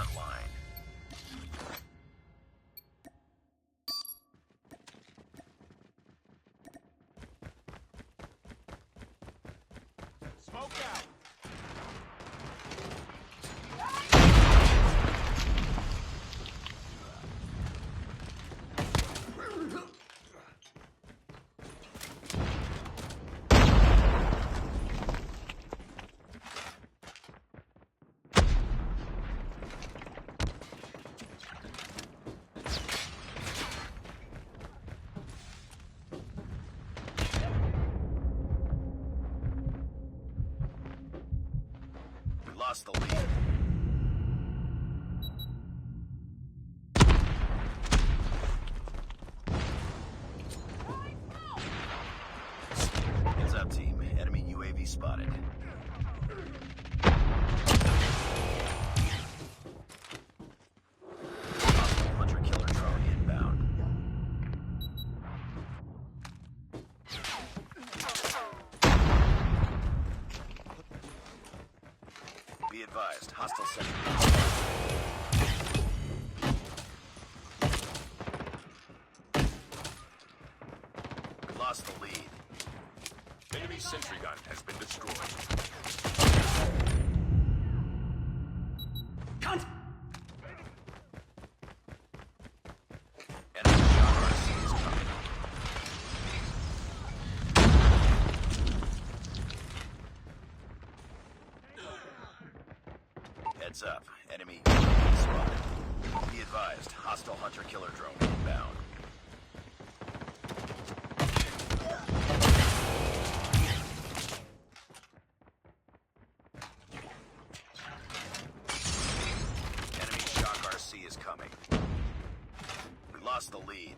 front line. Smoke out. Lost the lead. Heads up, team. Enemy UAV spotted. Hostile hunter-killer drone inbound. Be advised, hostile sentry. Lost the lead. Enemy sentry gun has been destroyed. Enemy shot RC is coming. Heads up. Enemy UAV spotted. Be advised, hostile hunter-killer drone inbound. Enemy shock RC is coming. We lost the lead.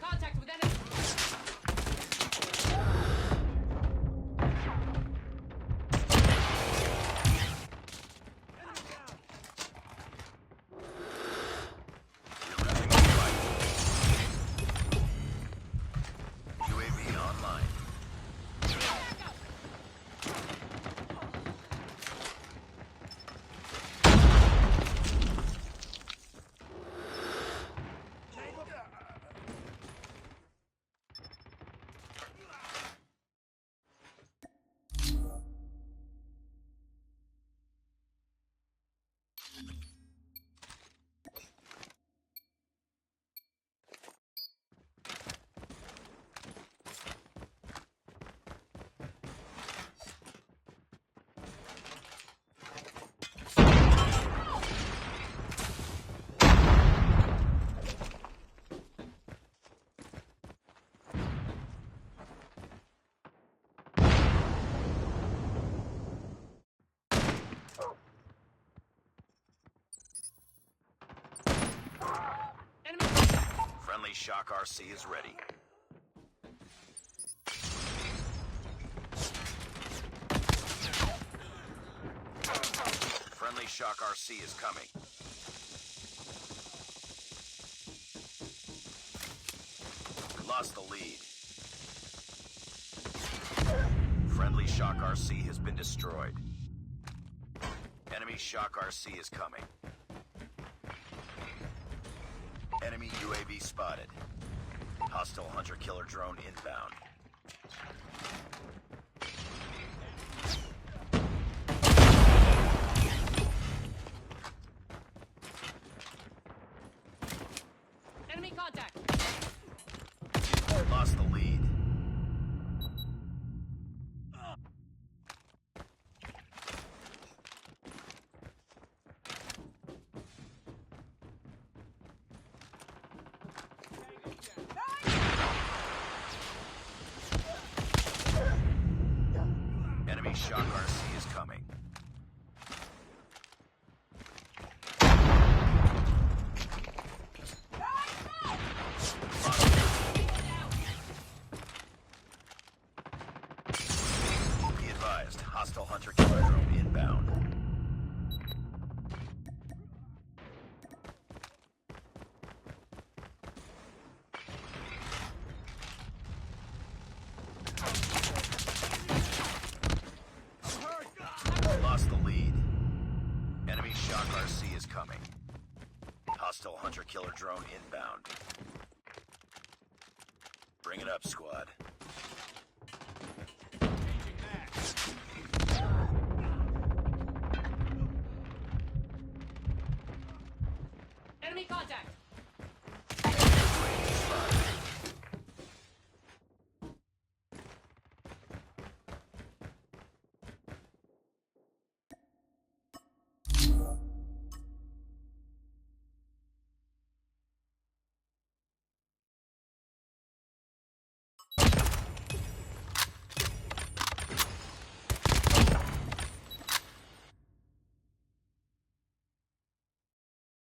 Contact with enemy. You're losing the fight. UAV online. Enemy. Friendly shock RC is ready. Friendly shock RC is coming. We lost the lead. Friendly shock RC has been destroyed. Enemy shock RC is coming. Enemy UAV spotted. Hostile hunter-killer drone inbound. Enemy contact. Lost the lead. Enemy shock RC is coming. Be advised, hostile hunter-killer drone inbound. Hunter-killer drone inbound. Bring it up, squad.